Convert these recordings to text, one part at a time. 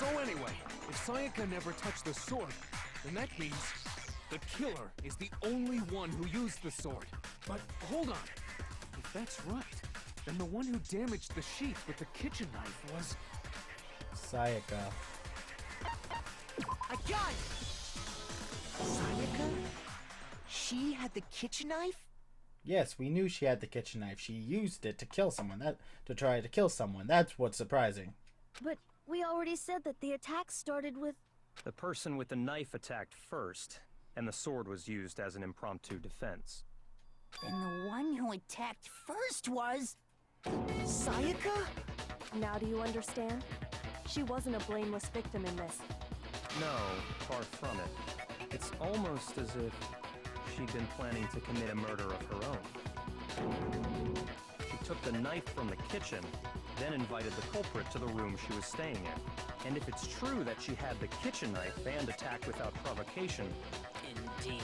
So anyway, if Sayaka never touched the sword, then that means the killer is the only one who used the sword. But hold on. If that's right, then the one who damaged the sheet with the kitchen knife was... Sayaka. I got it! Sayaka? She had the kitchen knife? Yes, we knew she had the kitchen knife. She used it to kill someone. To try to kill someone. That's what's surprising. But we already said that the attack started with... The person with the knife attacked first, and the sword was used as an impromptu defense. Then the one who attacked first was... Sayaka? Now do you understand? She wasn't a blameless victim in this. No, far from it. It's almost as if she'd been planning to commit a murder of her own. She took the knife from the kitchen, then invited the culprit to the room she was staying in. And if it's true that she had the kitchen knife and attacked without provocation... Indeed.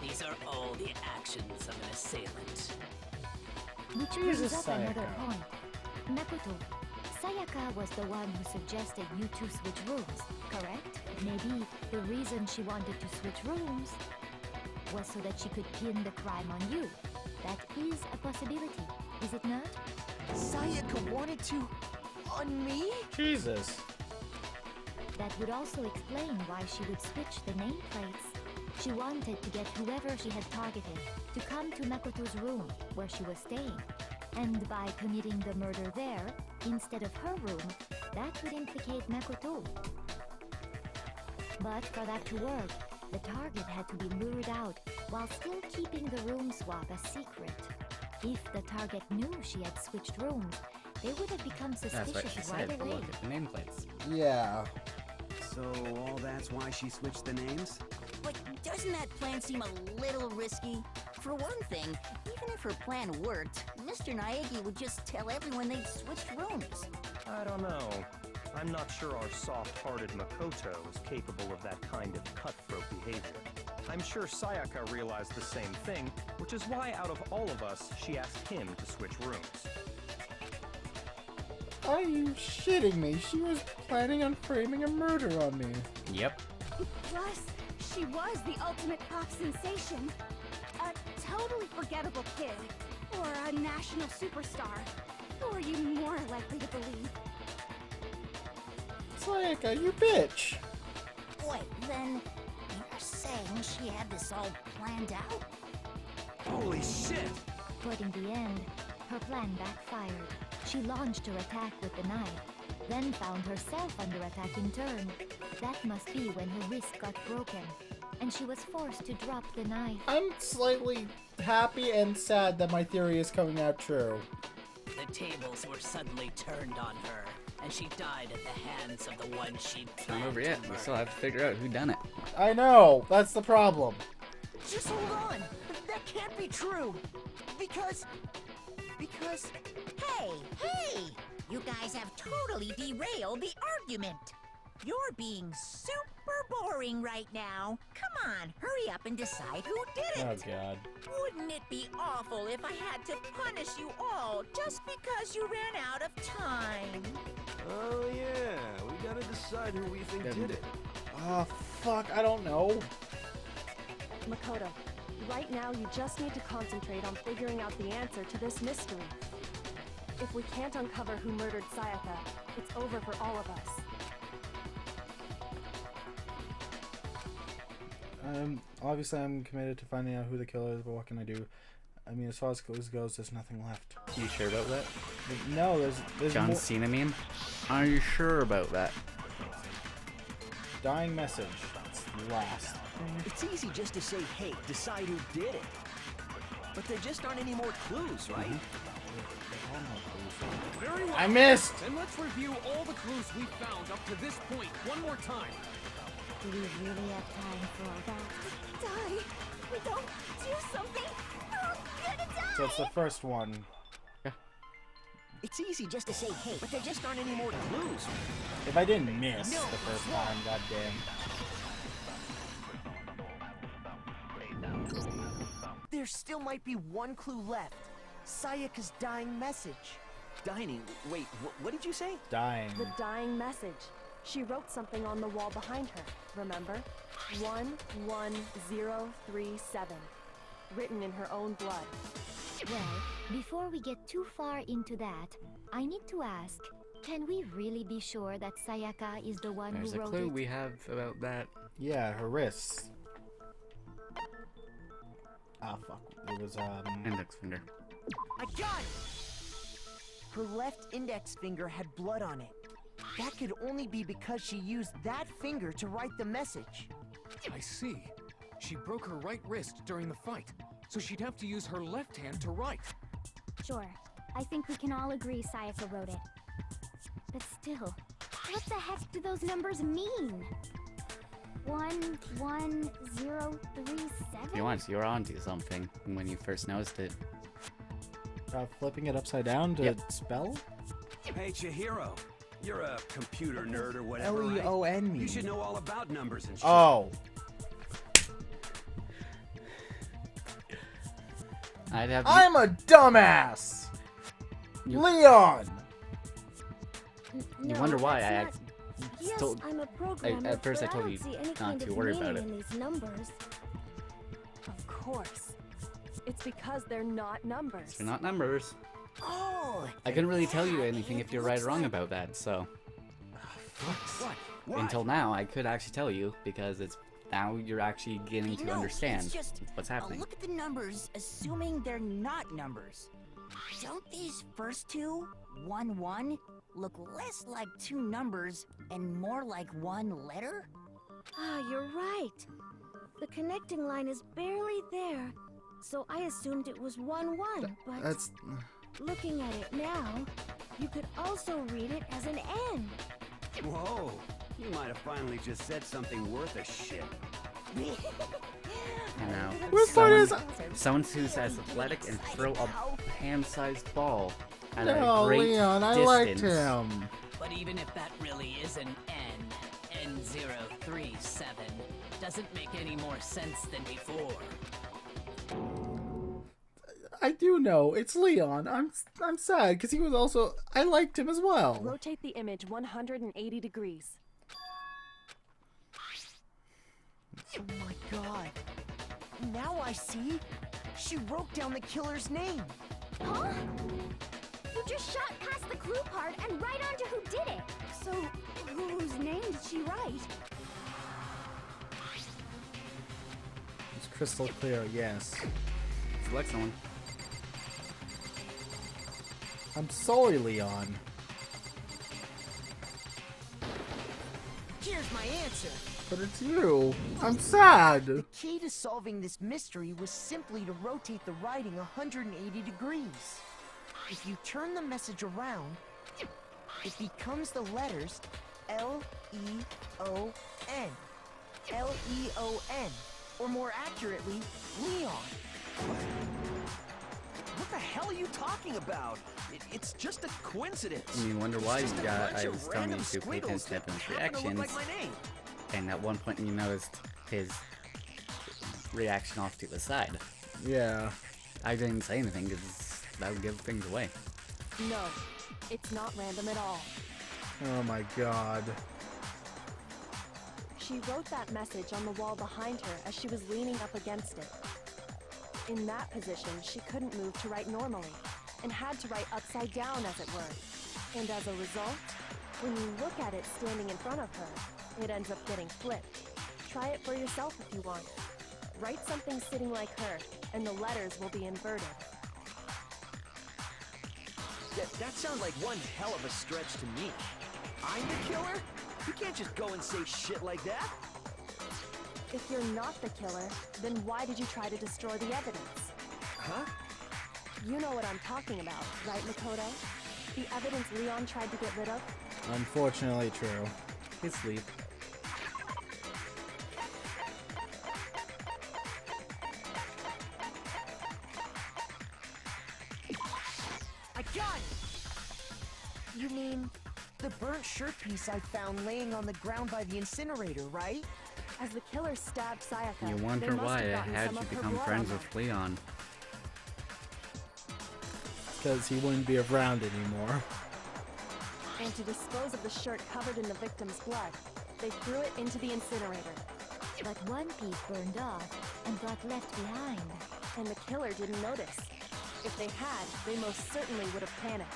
These are all the actions of an assailant. Which brings Jesus, up another Sayaka. point. Makoto, Sayaka was the one who suggested you two switch rooms, correct? Maybe the reason she wanted to switch rooms was so that she could pin the crime on you. That is a possibility, is it not? Sayaka wanted to... on me? Jesus. That would also explain why she would switch the nameplates. She wanted to get whoever she had targeted to come to Makoto's room where she was staying. And by committing the murder there, instead of her room, that would implicate Makoto. But for that to work, the target had to be lured out while still keeping the room swap a secret. If the target knew she had switched rooms, they would have become That's what she suspicious right said. away. Look at the nameplates. Yeah. So all that's why she switched the names? But doesn't that plan seem a little risky? For one thing, even if her plan worked, Mr. Naegi would just tell everyone they'd switched rooms. I don't know. I'm not sure our soft-hearted Makoto is capable of that kind of cutthroat behavior. I'm sure Sayaka realized the same thing, which is why out of all of us, she asked him to switch rooms. Are you shitting me? She was planning on framing a murder on me. Yep. Plus, she was the ultimate pop sensation. A totally forgettable kid. Or a national superstar. Who are you more likely to believe? Sayaka, you bitch. Wait, then you're saying she had this all planned out? Holy shit! But in the end, her plan backfired. She launched her attack with the knife, then found herself under attack in turn. That must be when her wrist got broken, and she was forced to drop the knife. I'm slightly happy and sad that my theory is coming out true. The tables were suddenly turned on her, and she died at the hands of the one she Not planned over to yet. We murder. still have to figure out who done it. I know, that's the problem. Just hold on! That can't be true! Because... Hey! You guys have totally derailed the argument! You're being super boring right now. Come on, hurry up and decide who did Oh it! god. Wouldn't it be awful if I had to punish you all just because you ran out of time? Oh yeah, we gotta decide who we think did it. Oh fuck, I don't know. Makoto, right now you just need to concentrate on figuring out the answer to this mystery. If we can't uncover who murdered Sayaka, it's over for all of us. Obviously I'm committed to finding out who the killer is, but what can I do? I mean, as far as clues goes, there's nothing left. You sure about that? No, there's John more. Cena meme? Are you sure about that? Dying message. It's last. It's easy just to say, hey, decide who did it. But there just aren't any more clues, right? Very well. I missed! Then let's review all the clues we found up to this point one more time. Do we really have time for all that? Die! We don't do something! I'm gonna die! So it's the first one. It's easy just to say, hey, but there just aren't any more clues. If I didn't miss the first time, goddamn. There still might be one clue left. Sayaka's dying message. Dining, wait, what did you say? Dying. The dying message. She wrote something on the wall behind her, remember? 11037. Written in her own blood. Well, before we get too far into that, I need to ask, can we really be sure that Sayaka is the one There's who a wrote clue it? we have about that. Yeah, her wrists. Ah, fuck. It was, Index finger. I got it! Her left index finger had blood on it. That could only be because she used that finger to write the message. I see. She broke her right wrist during the fight, so she'd have to use her left hand to write. Sure. I think we can all agree Sayaka wrote it. But still, what the heck do those numbers mean? 11037? You once you were onto something when you first noticed it. flipping it upside down to Yep. spell? Hey, Chihiro. You're a computer nerd or whatever, right? Leon mean? You should know all about numbers and shit. Oh. I'd have. I'm a dumbass! Leon! You wonder why I Yes, told. I'm a programmer, At first I but told don't you see any not kind to of worry about meaning it. in these numbers. Of course. It's because they're not numbers. They're not numbers. Oh! I couldn't really tell you anything if you're right or wrong about that, so. What? Until now, I could actually tell you, because it's now you're actually beginning to No, understand it's just, what's happening. Look at the numbers, assuming they're not numbers. Don't these first two, 1-1, look less like two numbers and more like one letter? Ah, you're right. The connecting line is barely there, so I assumed it was 1-1, but That's... looking at it now, you could also read it as an N. Whoa. You might have finally just said something worth a shit. You know, What's fun is... someone who's as athletic and throw a hand-sized ball at No, a great Leon, I distance. liked him. But even if that really is an N037 doesn't make any more sense than before. I do know. It's Leon. I'm sad, because he was also... I liked him as well. Rotate the image 180 degrees. Oh my god. Now I see. She wrote down the killer's name. Huh? You just shot past the clue part and right onto who did it. So, whose name did she write? It's crystal clear, yes. Select someone. I'm sorry, Leon. Here's my answer. But it's you. I'm sad. The key to solving this mystery was simply to rotate the writing 180 degrees. If you turn the message around, it becomes the letters L-E-O-N. L-E-O-N. Or more accurately, Leon. What the hell are you talking about? It's just a coincidence. And you wonder why It's just a bunch I of was telling you random to pay squiggles attention to that his happen to look reactions, like my name. and at one point you noticed his reaction off to the side. Yeah. I didn't say anything because that would give things away. No, it's not random at all. Oh my god. She wrote that message on the wall behind her as she was leaning up against it. In that position, she couldn't move to write normally, and had to write upside down, as it were. And as a result, when you look at it standing in front of her, it ends up getting flipped. Try it for yourself if you want. Write something sitting like her, and the letters will be inverted. That sounds like one hell of a stretch to me. I'm the killer? You can't just go and say shit like that. If you're not the killer, then why did you try to destroy the evidence? Huh? You know what I'm talking about, right, Makoto? The evidence Leon tried to get rid of? Unfortunately true. His sleep. I got it! You mean the burnt shirt piece I found laying on the ground by the incinerator, right? As the killer stabbed Sayaka, You they wonder must why have I gotten had some you of her become blood friends on with Leon. Because he wouldn't be around anymore. And to dispose of the shirt covered in the victim's blood, they threw it into the incinerator. But one piece burned off and got left behind. And the killer didn't notice. If they had, they most certainly would have panicked.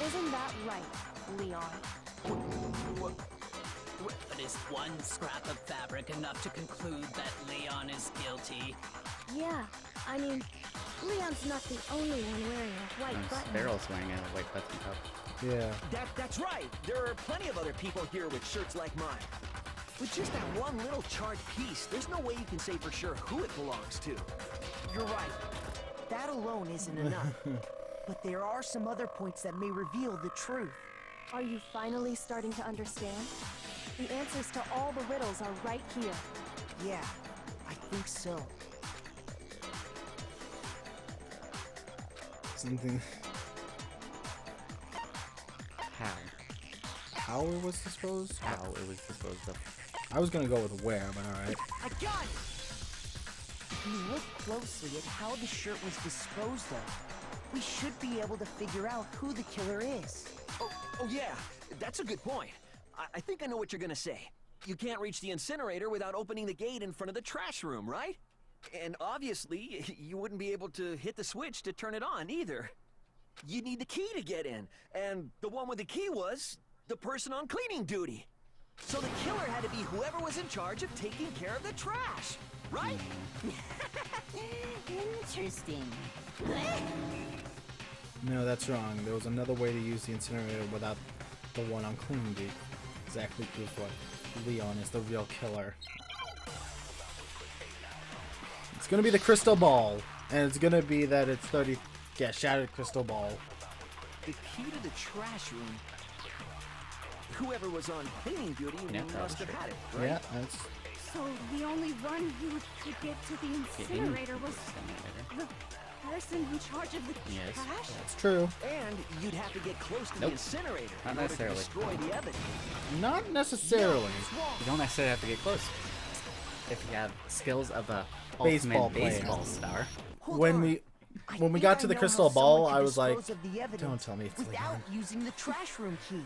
Isn't that right, Leon? But is one scrap of fabric enough to conclude that Leon is guilty? Yeah, I mean, Leon's not the only one wearing a white button. Sparrow's wearing a white button up. Yeah. That's right. There are plenty of other people here with shirts like mine. With just that one little charred piece, there's no way you can say for sure who it belongs to. You're right. That alone isn't enough. But there are some other points that may reveal the truth. Are you finally starting to understand? The answers to all the riddles are right here. Yeah, I think so. Something. How it was disposed? How it was disposed of. I was gonna go with where, but alright. I got it! If we look closely at how the shirt was disposed of, we should be able to figure out who the killer is. Oh yeah, that's a good point. I think I know what you're gonna say. You can't reach the incinerator without opening the gate in front of the trash room, right? And obviously, you wouldn't be able to hit the switch to turn it on either. You need the key to get in, and the one with the key was the person on cleaning duty. So the killer had to be whoever was in charge of taking care of the trash, right? Interesting. No, that's wrong. There was another way to use the incinerator without the one on cleaning duty. Exactly proves what Leon is the real killer. It's gonna be the crystal ball, and it's gonna be that it's 30. Yeah, shattered crystal ball. The key to the trash room. Whoever was on cleaning duty must have had it, right? Yeah, that's. So the only one who could get to the incinerator was the person in charge of the trash? That's true. And you'd have to get close to the incinerator Not in order to necessarily. destroy the evidence. Not necessarily. You don't necessarily have to get close. If you have skills of a Baseball ultimate player. baseball star. When we got to the crystal ball, I was like, don't tell me it's without Leon. using the trash room key.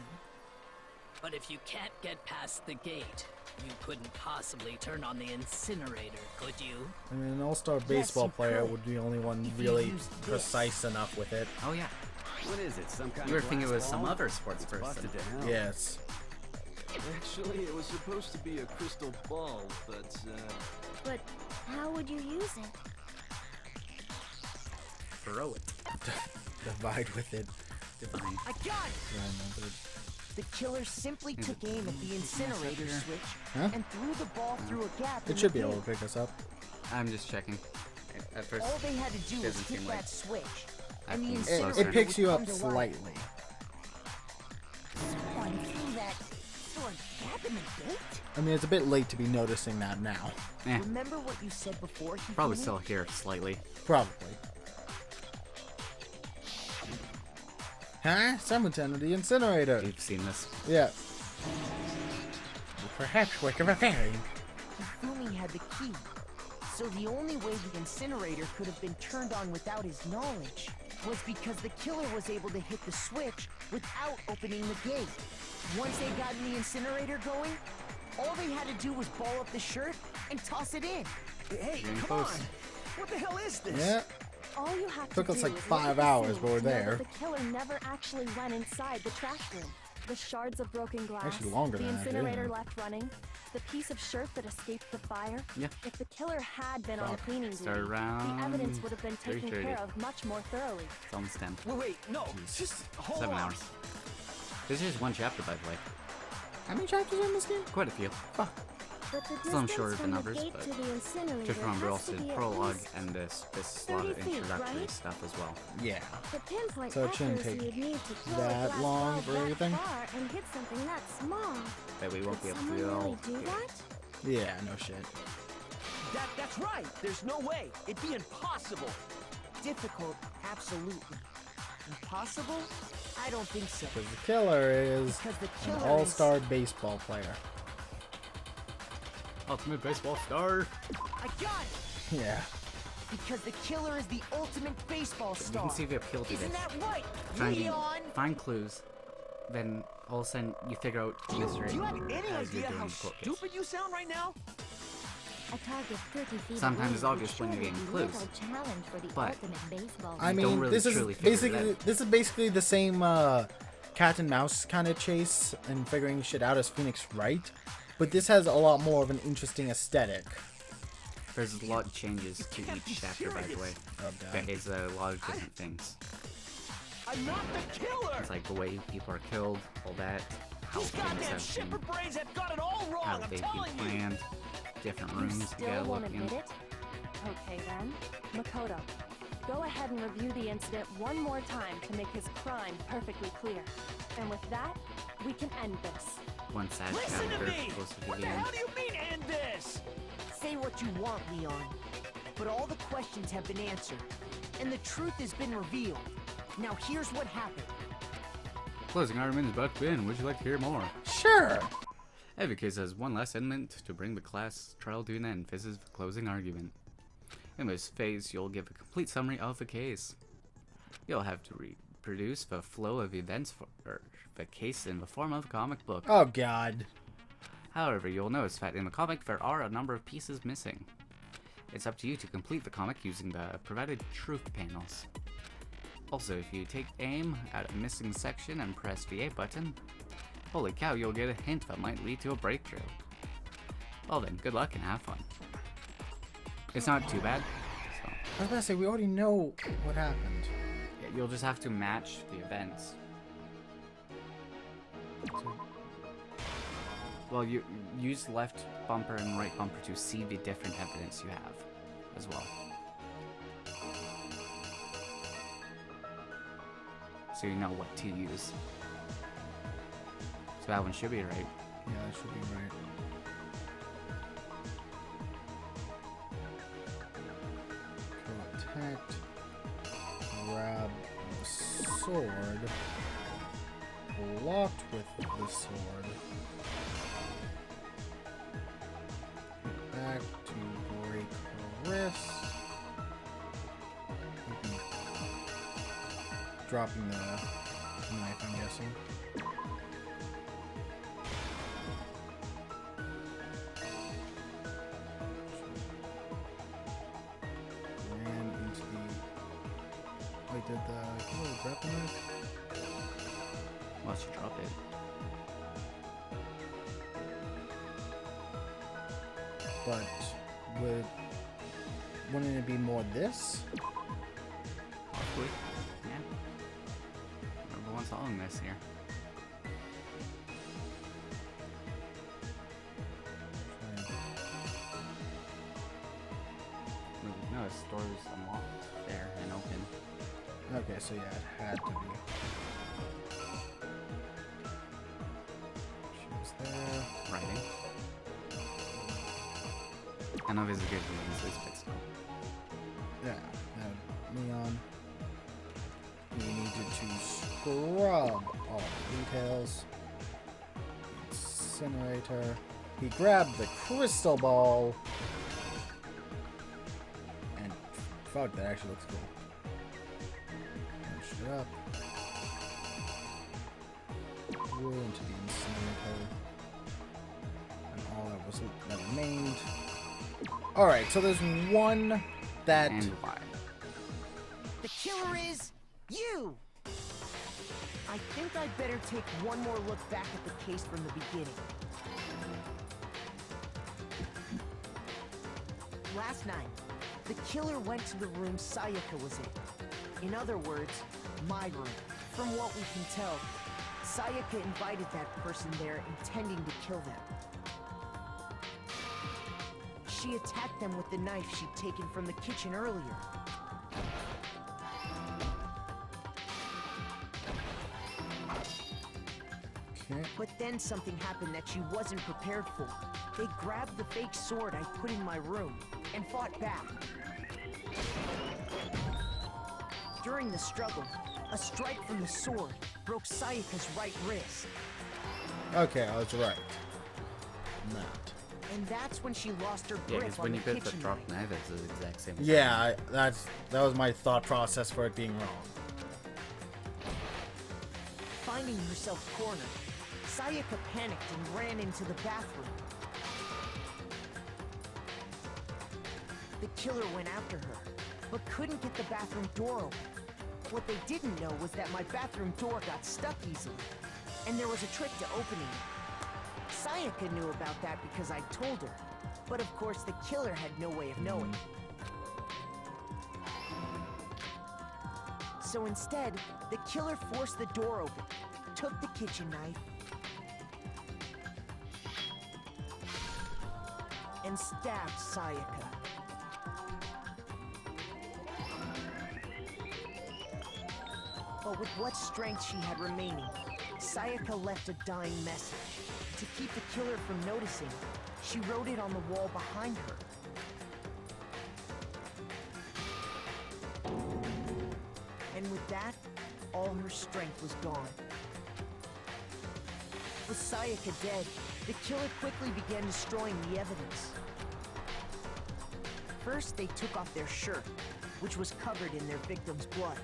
But if you can't get past the gate, you couldn't possibly turn on the incinerator, could you? I mean, an all-star baseball you player could, would be the only one if you really used this. precise enough with it. Oh yeah. What is it? Some kind You were of thinking it glass was some ball? other sports It's person. busted to hell. Yes. Actually, it was supposed to be a crystal ball, but But how would you use it? Throw it. Divide with it. Divine. I got it! The killer simply took aim at the incinerator switch Huh? and threw the ball through a gap in It should the be able gate. to pick us up. I'm just checking. At first, All they had to do was doesn't hit seem that like switch, I and the think incinerator It picks would you come up to life. slightly. Someone threw that sword gap in the gate? I mean, it's a bit late to be noticing that now. eh, Remember what you said before? probably Hifumi? still here slightly. Probably. Huh? Someone turned to the incinerator. We've seen this. Yeah. Perhaps wake of a fairy. Hifumi had the key, so the only way the incinerator could have been turned on without his knowledge was because the killer was able to hit the switch without opening the gate. Once they got the incinerator going, all they had to do was ball up the shirt and toss it in. Hey, Getting come close. on! What the hell is this? Yeah. All you have Took to us do like is 5 look at the hours, scene but we're to know there. that the killer never actually went inside the trash room. The shards of broken glass, Actually longer the than that, incinerator yeah. left running, the piece of shirt that escaped the fire. Yeah. If the killer had been on Fuck. cleaning duty, Start around the evidence would have been taken 3:30. care of much more thoroughly. It's almost 10. Wait, no, just hold 7 on. hours. This is just one chapter, by the way. How many chapters in this game? Quite a few. But the Still distance shorter from than the others, gate but to the incinerator just remember has also to the be at prologue least and this lot 30 of feet, introductory right? stuff as well. Yeah. The pinpoint So it shouldn't accuracy take you'd need to throw that a glass long ball for that everything. far and hit something that small. That we won't Could be able to someone do all. really do that? Yeah, no shit. That's right. There's no way. It'd be impossible. Difficult, absolutely. Impossible? I don't think so. Because the killer is Because the an killer all-star baseball player. Ultimate baseball star. I got it! Yeah. Because the killer is the ultimate baseball You star. can see if you appeal to Isn't this. that right, Find, Leon? find clues then all of a sudden you figure out the Do mystery you have any as you're idea doing how the court case. stupid you sound right now? A target 30 feet Sometimes away it's obvious would when you're surely getting be clues. little challenge for the But ultimate baseball I you mean, don't really this is truly figure it basically the same cat and mouse kind of chase and figuring shit out as Phoenix Wright, but this has a lot more of an interesting aesthetic. There's a lot of changes to each chapter, by the way. Oh, God. There is a lot of different things. I'm not the killer! It's like the way people are killed, all that, how These things goddamn have been, shipper brains have got it all how wrong, I'm they've telling been you! planned, different You rooms you still gotta won't look in. admit it? Okay then. Makoto, go ahead and review the incident one more time to make his crime perfectly clear. And with that, we can end this. One sad Listen to chapter me! closer to What the the end. hell do you mean end this? Say what you want, Leon. But all the questions have been answered. And the truth has been revealed. Now here's what happened. Closing argument is about to begin. Would you like to hear more? Sure. Every case has one last element to bring the class trial to an end. This is the closing argument. In this phase, you'll give a complete summary of the case. You'll have to reproduce the flow of events for the case in the form of a comic book. Oh, God. However, you'll notice that in the comic there are a number of pieces missing. It's up to you to complete the comic using the provided truth panels. Also, if you take aim at a missing section and press the A button, holy cow, you'll get a hint that might lead to a breakthrough. Well then, good luck and have fun. It's not too bad, so I was about to say, we already know what happened. yeah, you'll just have to match the events. Well, you use left bumper and right bumper to see the different evidence you have as well. So you know what to use. So that one should be right. Yeah, that should be right. Protect. Grab the sword. Blocked with the sword. Get back to break wrist. Dropping the knife, I'm guessing. Ran into the... Wait, did the killer grab the knife? Unless you drop it. But wouldn't it be more this? Possibly. Yeah. Everyone's following this here. No, the store is unlocked there and open. Okay, so yeah, it had to be. She was there. Writing. I know this is good for this, but still. Yeah, Leon. He needed to scrub all the details. Incinerator. He grabbed the crystal ball. And fuck, that actually looks cool. Punched it up. Threw into the incinerator. And all that remained. Alright, so there's one that... And why? The killer is you! I think I'd better take one more look back at the case from the beginning. Last night, the killer went to the room Sayaka was in. In other words, my room. From what we can tell, Sayaka invited that person there intending to kill them. She attacked them with the knife she'd taken from the kitchen earlier. Okay. But then something happened that she wasn't prepared for. They grabbed the fake sword I put in my room and fought back. During the struggle, a strike from the sword broke Sayaka's right wrist. Okay, I was right. Not. And that's when she lost her Yeah, grip because on when the you bit the kitchen drop knife. knife, it's the exact same. Yeah, that was my thought process for it being wrong. finding herself cornered, Sayaka panicked and ran into the bathroom. The killer went after her, but couldn't get the bathroom door open. What they didn't know was that my bathroom door got stuck easily, and there was a trick to opening it. Sayaka knew about that because I told her, but of course the killer had no way of knowing. So instead, the killer forced the door open, took the kitchen knife, and stabbed Sayaka. But with what strength she had remaining, Sayaka left a dying message. To keep the killer from noticing, she wrote it on the wall behind her. And with that, all her strength was gone. With Sayaka dead, the killer quickly began destroying the evidence. First, they took off their shirt, which was covered in their victim's blood.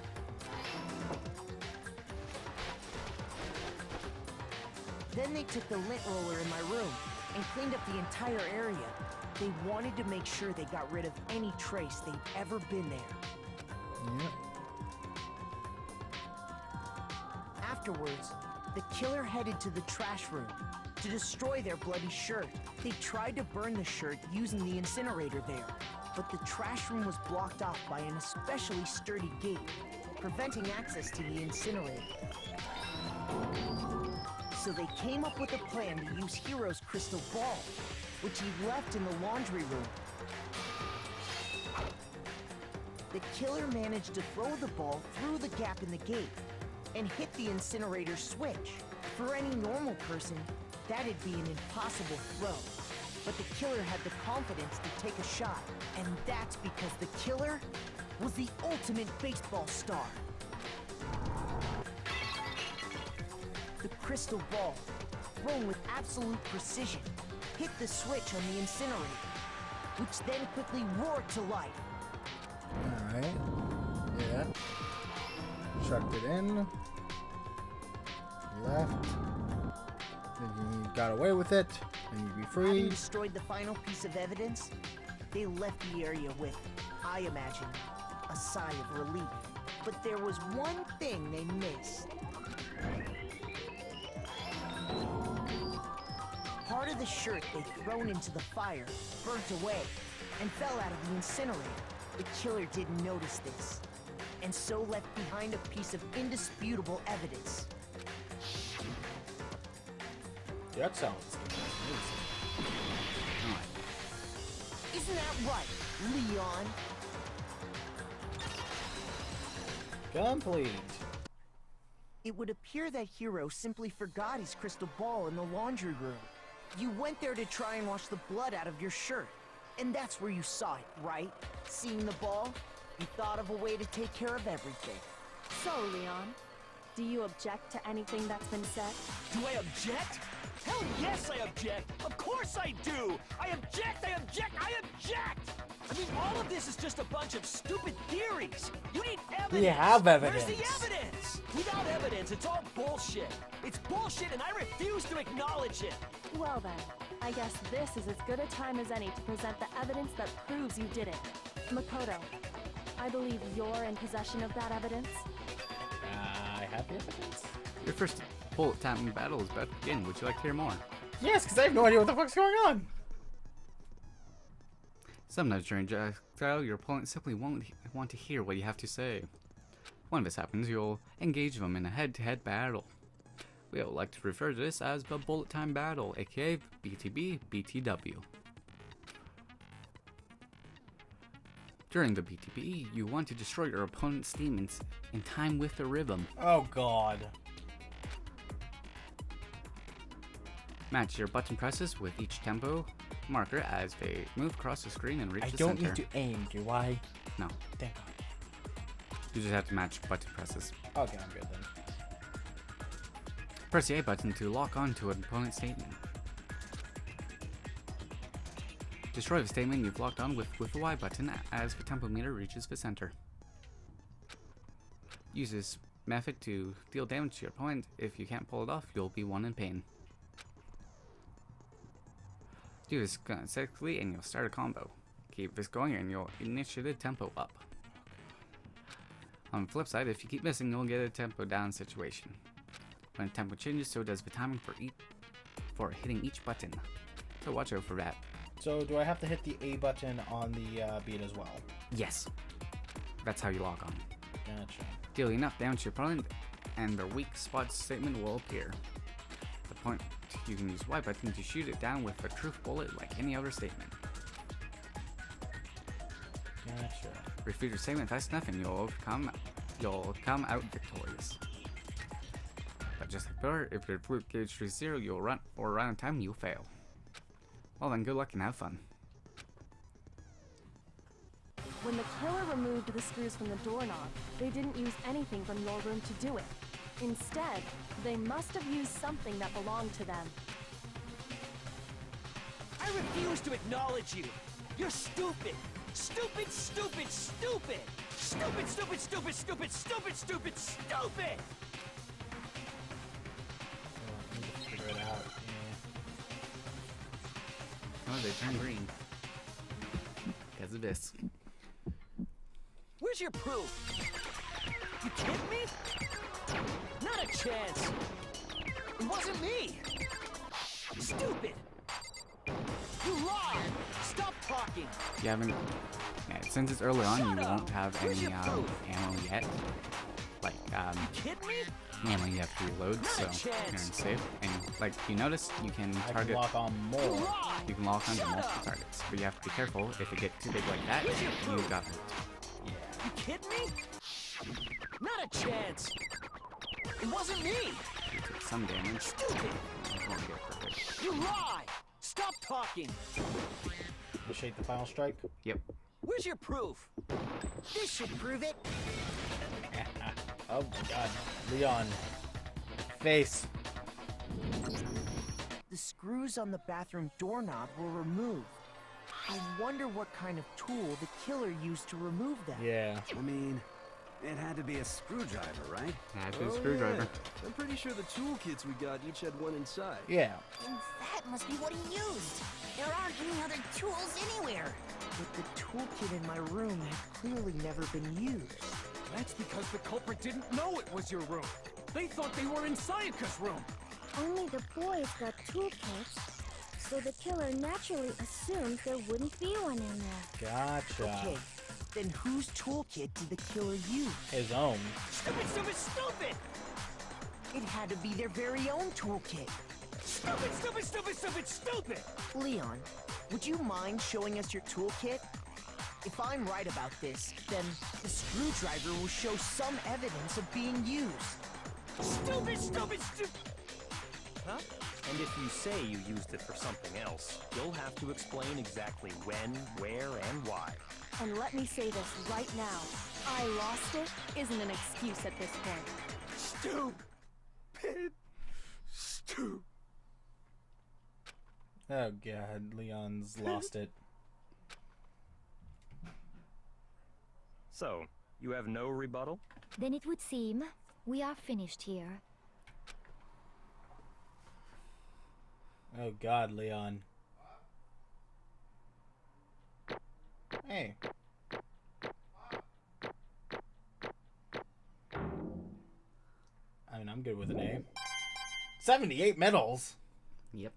Then they took the lint roller in my room and cleaned up the entire area. They wanted to make sure they got rid of any trace they'd ever been there. Yep. Afterwards, the killer headed to the trash room to destroy their bloody shirt. They tried to burn the shirt using the incinerator there, but the trash room was blocked off by an especially sturdy gate, preventing access to the incinerator. So they came up with a plan to use Hiro's crystal ball, which he left in the laundry room. The killer managed to throw the ball through the gap in the gate and hit the incinerator switch. For any normal person, that'd be an impossible throw. But the killer had the confidence to take a shot, and that's because the killer was the ultimate baseball star. The crystal ball, thrown with absolute precision, hit the switch on the incinerator, which then quickly roared to life. Alright. Yeah. Chucked it in. Left. Then you got away with it. And you'd be free. Having destroyed the final piece of evidence, they left the area with, I imagine, a sigh of relief. But there was one thing they missed. Part of the shirt they'd thrown into the fire burnt away and fell out of the incinerator. The killer didn't notice this, and so left behind a piece of indisputable evidence. That sounds amazing. Isn't that right, Leon? Complete. It would appear that Hiro simply forgot his crystal ball in the laundry room. You went there to try and wash the blood out of your shirt, and that's where you saw it, right? Seeing the ball, you thought of a way to take care of everything. So, Leon, do you object to anything that's been said? Do I object? Hell yes, I object! Of course I do! I object! I object! I object! I mean, all of this is just a bunch of stupid theories! You need evidence! We have evidence! Where's the evidence? Without evidence, it's all bullshit! It's bullshit and I refuse to acknowledge it! Well then, I guess this is as good a time as any to present the evidence that proves you did it. Makoto, I believe you're in possession of that evidence? I have the evidence. Your first bullet time battle is about to begin. Would you like to hear more? Yes, because I have no idea what the fuck's going on. Sometimes during trial, your opponent simply won't want to hear what you have to say. When this happens, you'll engage them in a head-to-head battle. We would like to refer to this as the bullet time battle, aka BTB BTW. During the BTB, you want to destroy your opponent's statements in time with the rhythm. Oh god. Match your button presses with each tempo marker as they move across the screen and reach I the don't center. need to aim, do I? No. Damn. You just have to match button presses. Okay, I'm good then. Press the A button to lock on to an opponent's statement. Destroy the statement you've locked on with the Y button as the tempo meter reaches the center. Use this method to deal damage to your opponent. If you can't pull it off, you'll be one in pain. Do this consecutively and you'll start a combo. Keep this going and you'll initiate tempo up. On the flip side, if you keep missing, you'll get a tempo down situation. When tempo changes, so does the timing for hitting each button. So watch out for that. So do I have to hit the A button on the beat as well? Yes. That's how you log on. Gotcha. Deal enough damage to your opponent, and their weak spot statement will appear. At the point, you can use Y button to shoot it down with a truth bullet like any other statement. Gotcha. Refute your statement fast enough and you'll come out victorious. But just like before, if your flute gauge reaches 0, you'll run, or run out of time, you'll fail. Well then, good luck and have fun. When the killer removed the screws from the doorknob, they didn't use anything from your room to do it. Instead, they must have used something that belonged to them. I refuse to acknowledge you. You're stupid. Stupid, stupid, stupid. Stupid, stupid, stupid, stupid, stupid, stupid, stupid. I need to figure it out. Oh, they turn green. Because of this. Where's your proof? You kidding me? Not a chance. It wasn't me. Stupid. You lied. Stop talking. You haven't. Yeah, since it's early on, you won't have any ammo yet. Like, You kidding me? ammo you have to reload, so you're safe. And like you notice, you can I target. can lock on more. You can lock onto multiple targets, but you have to be careful. If it gets too big like that, you got hurt. You kidding me? Not a chance. It wasn't me. You took some damage. Stupid. It won't get perfect. You lied. Stop talking. Initiate the final strike. Yep. Where's your proof? This should prove it. Oh god. Leon. Face. The screws on the bathroom doorknob were removed. I wonder what kind of tool the killer used to remove them. Yeah. I mean, it had to be a screwdriver, right? Had to be a screwdriver. Yeah. I'm pretty sure the toolkits we got each had one inside. Yeah. And that must be what he used. There aren't any other tools anywhere. But the toolkit in my room had clearly never been used. That's because the culprit didn't know it was your room. They thought they were in Sayaka's room. Only the boys got toolkits, so the killer naturally assumed there wouldn't be one in there. Gotcha. Okay, then whose toolkit did the killer use? His own. Stupid, stupid, stupid. It had to be their very own toolkit. Stupid, stupid, stupid, stupid, stupid. Leon, would you mind showing us your toolkit? If I'm right about this, then the screwdriver will show some evidence of being used. Stupid, stupid, stupid. Huh? And if you say you used it for something else, you'll have to explain exactly when, where, and why. And let me say this right now. I lost it isn't an excuse at this point. Stupid. Stupid. Oh god, Leon's lost it. So, you have no rebuttal? Then it would seem we are finished here. Oh god, Leon. Hey. I mean, I'm good with an A. 78 medals! Yep.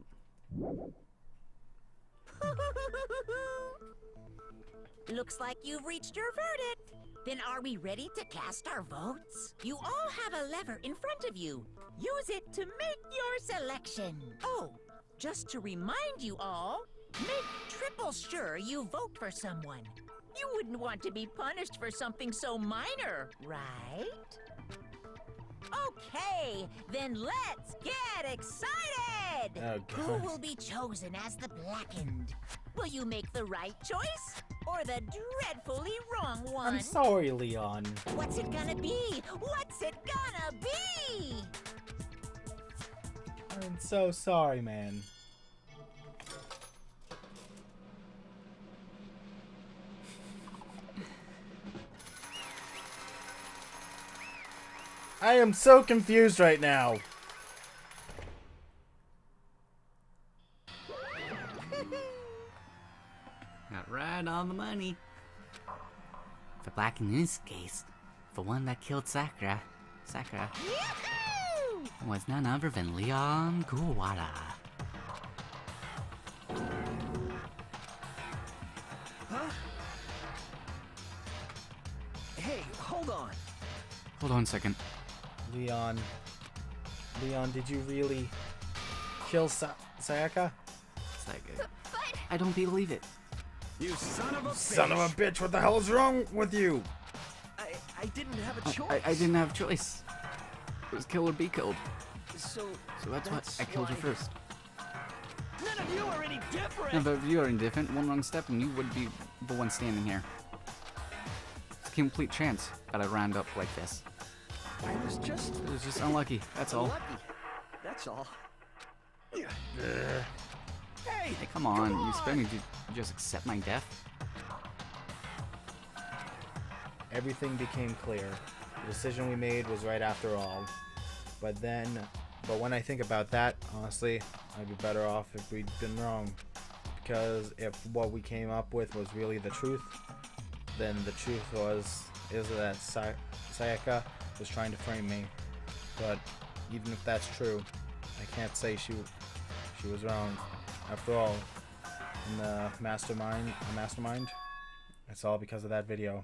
Looks like you've reached your verdict. Then are we ready to cast our votes? You all have a lever in front of you. Use it to make your selection. Oh, just to remind you all, make triple sure you vote for someone. You wouldn't want to be punished for something so minor, right? Okay, then let's get excited! Oh, Who God. will be chosen as the Blackened? Will you make the right choice? Or the dreadfully wrong one? I'm sorry, Leon. What's it gonna be? What's it gonna be? I'm so sorry, man. I am so confused right now. Got right on the money. The black in this case, the one that killed Sakura, was none other than Leon Kuwata. Huh? Hey, hold on. Hold on a second. Leon, did you really kill Sayaka? I don't believe it. You son of a bitch! Son of a bitch, what the hell is wrong with you? I didn't have a choice. I didn't have a choice. It was kill or be killed. So that's why I killed you first. None of you are any different! No, but if you are indifferent, one wrong step and you would be the one standing here. It's a complete chance that I round up like this. I was just... It was just unlucky, that's all. Unlucky. That's all. Hey, come on. You expect me to just accept my death? Everything became clear. The decision we made was right after all. But when I think about that, honestly, I'd be better off if we'd been wrong. Because if what we came up with was really the truth, then the truth is that Sayaka was trying to frame me. But even if that's true, I can't say she was wrong. After all, in the mastermind, it's all because of that video.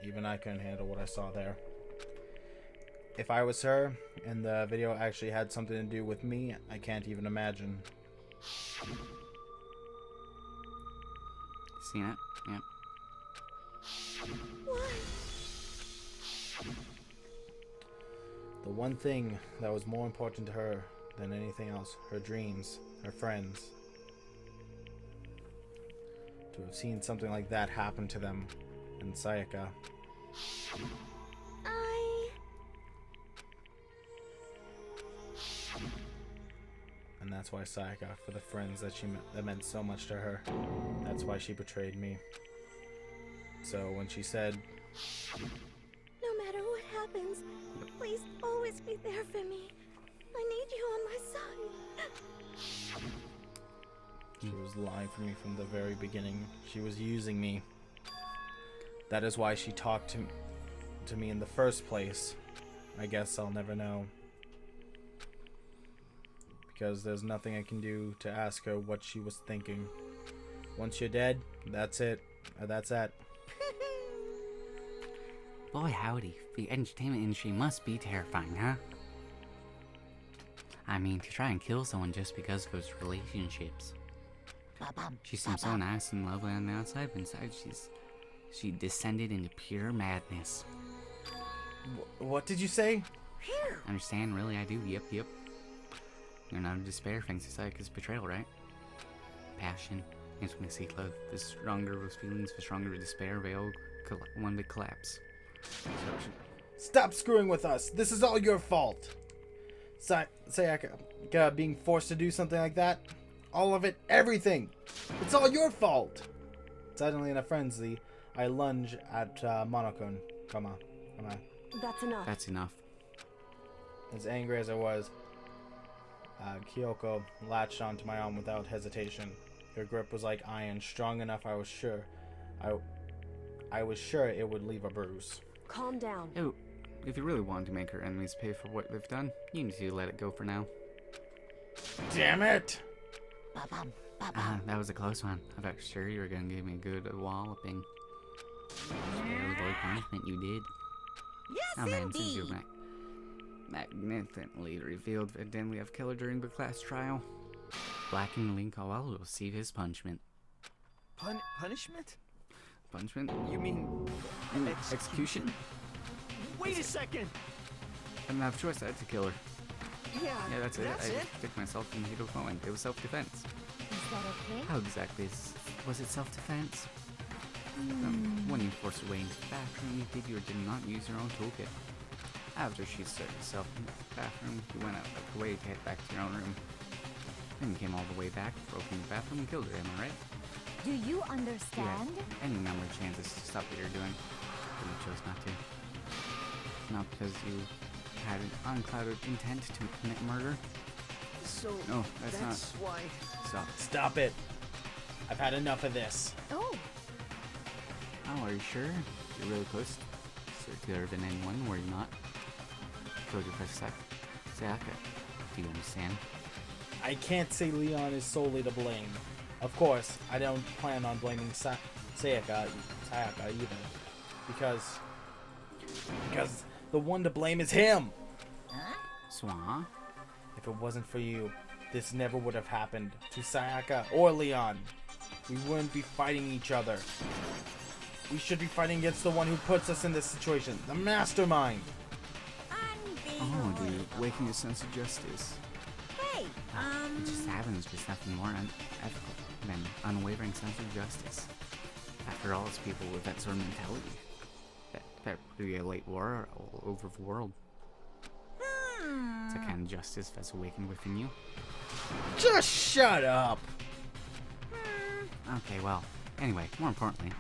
Even I couldn't handle what I saw there. If I was her, and the video actually had something to do with me, I can't even imagine. Seen it? Yeah. The one thing that was more important to her than anything else, her dreams, her friends. To have seen something like that happen to them and Sayaka. And that's why Sayaka, for the friends that meant so much to her, that's why she betrayed me. So when she said, No matter what happens, please always be there for me. I need you on my side. she was lying for me from the very beginning. She was using me. That is why she talked to me in the first place. I guess I'll never know. Because there's nothing I can do to ask her what she was thinking. Once you're dead, that's it. That's that. Boy howdy, the entertainment industry must be terrifying, huh? I mean, to try and kill someone just because of those relationships. She seems so nice and lovely on the outside, but inside she descended into pure madness. What did you say? Understand? Really, I do. Yep. You're not in despair thanks to Sayaka's betrayal, right? Passion, intimacy, love. The stronger those feelings, the stronger the despair. They all one big collapse. Stop screwing with us. This is all your fault. Sayaka being forced to do something like that. All of it, everything. It's all your fault. Suddenly in a frenzy, I lunge at Monokun. Come on. That's enough. That's enough. As angry as I was, Kyoko latched onto my arm without hesitation. Her grip was like iron, strong enough I was sure it would leave a bruise. Calm down. Oh, if you really want to make her enemies pay for what they've done, you need to let it go for now. Damn it! That was a close one. I thought sure you were gonna give me a good walloping. Boy punishment you did. Yes, Since indeed. you magnificently revealed the identity of killer during the class trial, Blacking Link Kowal will receive his punishment. Punishment? Punishment? You mean execution? Wait a second! I didn't have a choice. I had to kill her. Yeah, That's it. I took myself in the heat of the moment. It was self-defense. Is that okay? How exactly was it self-defense? When you forced her way into the bathroom, you did or did not use your own toolkit. After she started herself in the bathroom, you went out of the way to head back to your own room. Then you came all the way back, broke in the bathroom, and killed her, am I right? Do you You understand? had any number of chances to stop what you're doing. but you chose not to. Not because you had an unclouded intent to commit murder. So No, that's not. why. Stop. Stop it. I've had enough of this. Oh, Oh, are you sure? You're really close. So it could have been anyone, were you not? Killed your first Sayaka. Do you understand? I can't say Leon is solely to blame. Of course, I don't plan on blaming Sayaka either. Because the one to blame is him! Swan? If it wasn't for you, this never would have happened to Sayaka or Leon. We wouldn't be fighting each other. We should be fighting against the one who puts us in this situation, the mastermind. Oh, the awakening of sense of justice. Hey, It just happens with nothing more unethical than unwavering sense of justice. After all, it's people with that sort of mentality that relate war all over the world. It's a kind of justice that's awakened within you. Just shut up! Okay, well, anyway, more importantly,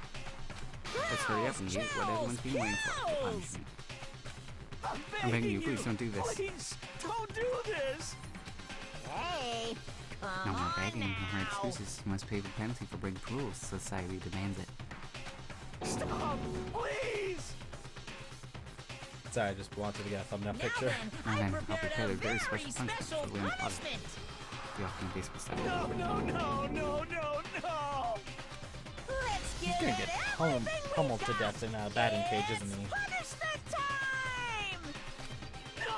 let's hurry up and get what everyone's been waiting for, the punishment. I'm begging you, please don't do this. Please, don't do this! hey, No come more on begging, no more now. excuses. You must pay the penalty for breaking the rules. Society demands it. Stop, please! Sorry, I just wanted to get a thumbnail Now picture. then, And I then I'll prepared prepare a a very very special punishment special for Leon Potter. punishment. The often baseball style. No, no, no, no, no, no! Let's He's give gonna it get everything we pummeled to got. death in a batting cage, isn't he? It's punishment time! No!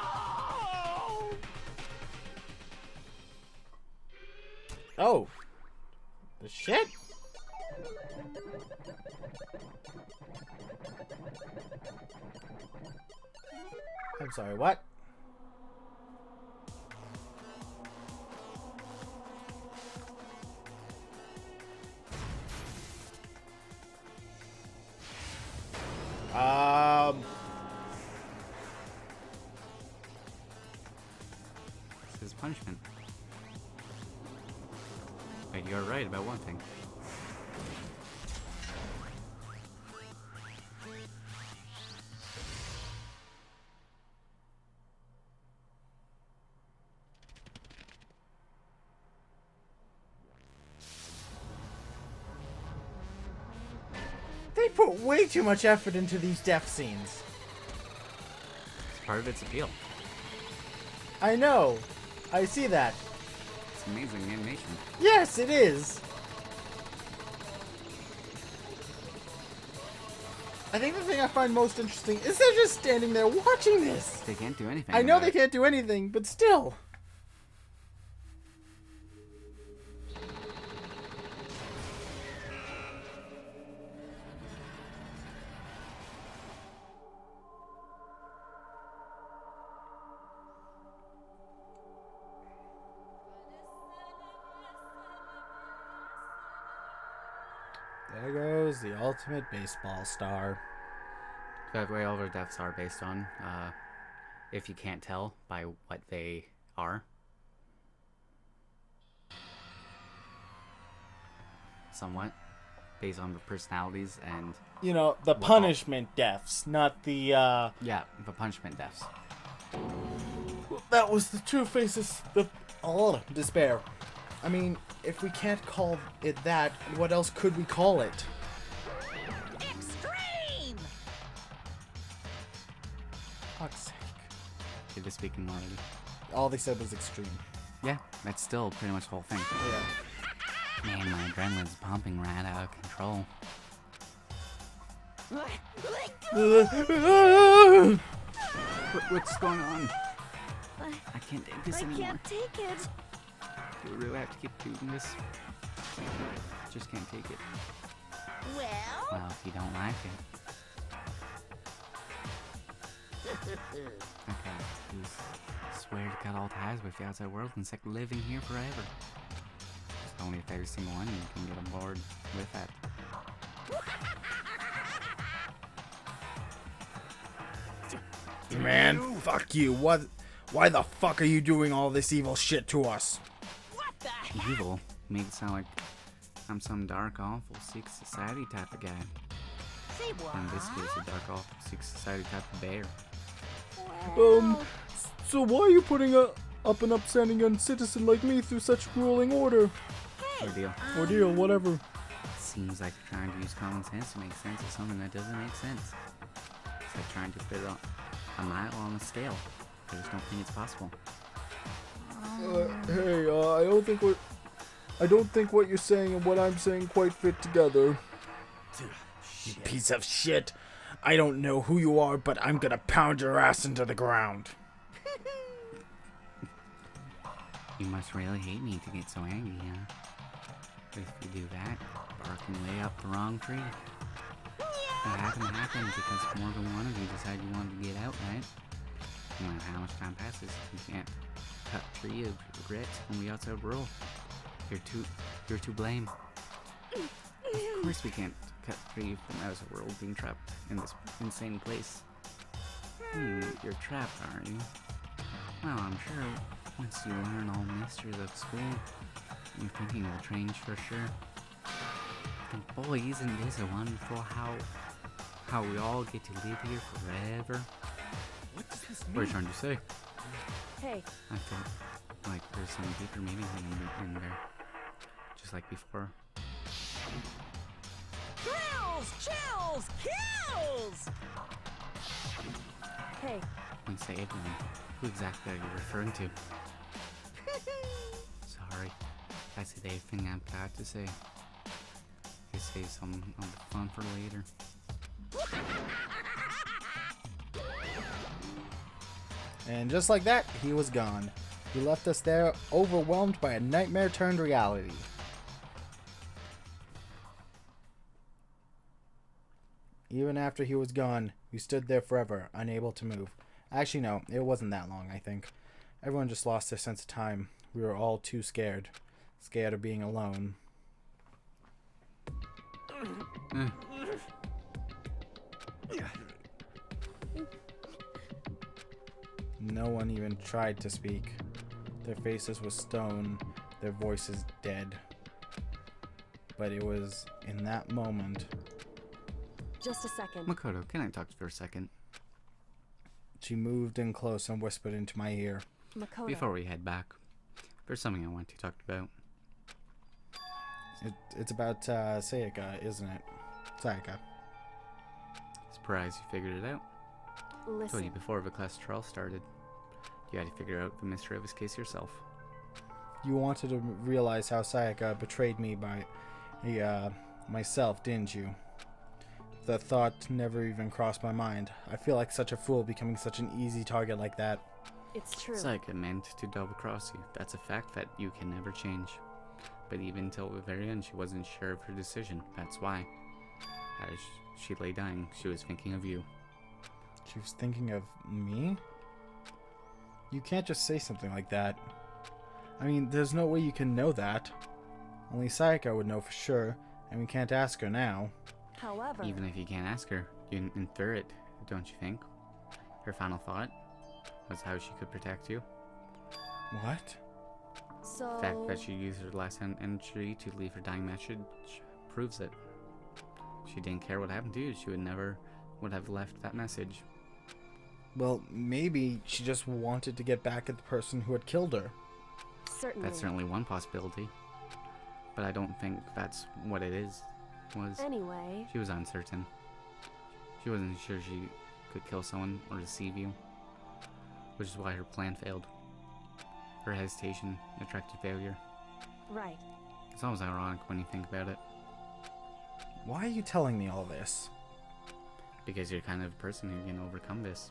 Oh! The shit? I'm sorry, what? This is punishment. Wait, you're right about one thing. They put way too much effort into these death scenes. It's part of its appeal. I know. I see that. It's amazing animation. Yes, it is. I think the thing I find most interesting is they're just standing there watching this. They can't do anything. I know about they it. can't do anything, but still. There goes the ultimate baseball star. That way all of our deaths are based on, if you can't tell by what they are. Somewhat. Based on their personalities and... You know, the punishment deaths, not the, Yeah, the punishment deaths. That was the true faces of despair. I mean, if we can't call it that, what else could we call it? Extreme! Fuck's sake. They were speaking already. All they said was extreme. Yeah, that's still pretty much the whole thing. Yeah. Man, my adrenaline's pumping right out of control. What's going on? I can't take this I anymore. can't take it. Do we really have to keep doing this? Just can't take it. Well, Well, if you don't like it. Okay, just swear to cut all ties with the outside world and stick living here forever. Just only if every single one of you can get on board with that. Man, fuck you. What? Why the fuck are you doing all this evil shit to us? what the heck? Evil? Make it sound like I'm some dark, awful, secret society type of guy. Say what? In this case, a dark elf secret society type of bear. So why are you putting up an upstanding young citizen like me through such grueling order? Ordeal. Whatever. Seems like you're trying to use common sense to make sense of something that doesn't make sense. It's like trying to fit a mile on a scale. I just don't think it's possible. Hey, I don't think what you're saying and what I'm saying quite fit together. You piece of shit. I don't know who you are, but I'm gonna pound your ass into the ground. You must really hate me to get so angry, huh? If you do that, barking way up the wrong tree. That happened because more than one of you decided you wanted to get out, right? No matter how much time passes, you can't cut tree of regret when we outside rule. You're to blame. Of course we can't cut tree from outside world being trapped in this insane place. You're trapped, aren't you? Well, I'm sure once you learn all mysteries of school, your thinking will change for sure. And boy, isn't this a wonderful how we all get to live here forever? What does this mean? What are you trying to say? Hey, I feel like there's some deeper meaning in there. Just like before. Thrills, chills, kills! hey, When you say everyone, who exactly are you referring to? Sorry, I said everything I've got to say. You say some of the fun for later. And just like that, he was gone. He left us there, overwhelmed by a nightmare turned reality. Even after he was gone, we stood there forever, unable to move. Actually, no, it wasn't that long, I think. Everyone just lost their sense of time. We were all too scared. Scared of being alone. No one even tried to speak. Their faces were stone, their voices dead. But it was in that moment. just a second. Makoto, can I talk to you for a second? She moved in close and whispered into my ear. Makoto. Before we head back, there's something I want to talk about. It's about Sayaka, isn't it? Sayaka. Surprised you figured it out. Told Listen, you before the class trial started. You had to figure out the mystery of his case yourself. You wanted to realize how Sayaka betrayed me by myself, didn't you? The thought never even crossed my mind. I feel like such a fool becoming such an easy target like that. it's true. Sayaka meant to double-cross you. That's a fact that you can never change. But even until the very end, she wasn't sure of her decision. That's why. As she lay dying, she was thinking of you. She was thinking of me? You can't just say something like that. I mean, there's no way you can know that. Only Sayaka would know for sure, and we can't ask her now. However, Even if you can't ask her, you infer it, don't you think? Her final thought was how she could protect you. What? so The fact that she used her last entry to leave her dying message proves it. She didn't care what happened to you. She would have left that message. Well, maybe she just wanted to get back at the person who had killed her. certainly. That's certainly one possibility. But I don't think that's what it is. Anyway, She was uncertain. She wasn't sure she could kill someone or deceive you. Which is why her plan failed. Her hesitation attracted failure. right. It's always ironic when you think about it. Why are you telling me all this? Because you're the kind of person who can overcome this.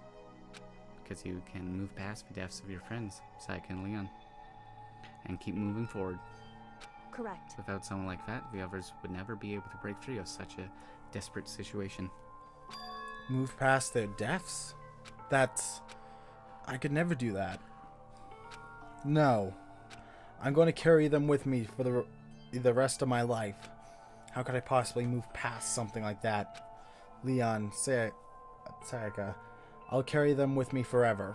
Because you can move past the deaths of your friends, Sayaka and Leon. And keep moving forward. Correct. Without someone like that, the others would never be able to break free of such a desperate situation. Move past their deaths? I could never do that. No. I'm going to carry them with me for the rest of my life. How could I possibly move past something like that? Leon, Sayaka, I'll carry them with me forever.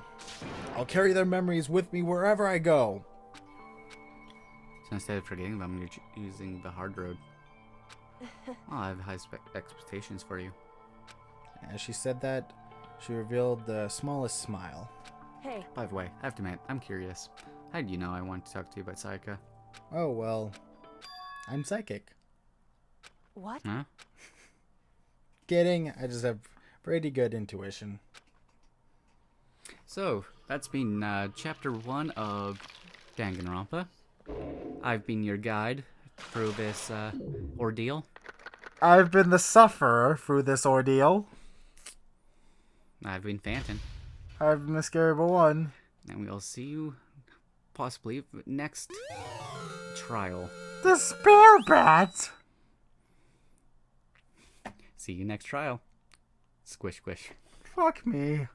I'll carry their memories with me wherever I go. So instead of forgetting them, you're using the hard road. Well, I have high expectations for you. As she said that, she revealed the smallest smile. Hey, By the way, I have to admit, I'm curious. How do you know I want to talk to you about Sayaka? Oh, well, I'm psychic. what? Huh? Kidding, I just have pretty good intuition. So, that's been chapter 1 of Dangenronpa. I've been your guide through this ordeal. I've been the sufferer through this ordeal. I've been Fantan. I've been MrGaryBoy. And we'll see you possibly next trial. The spare bat! See you next trial. Squish, squish. Fuck me.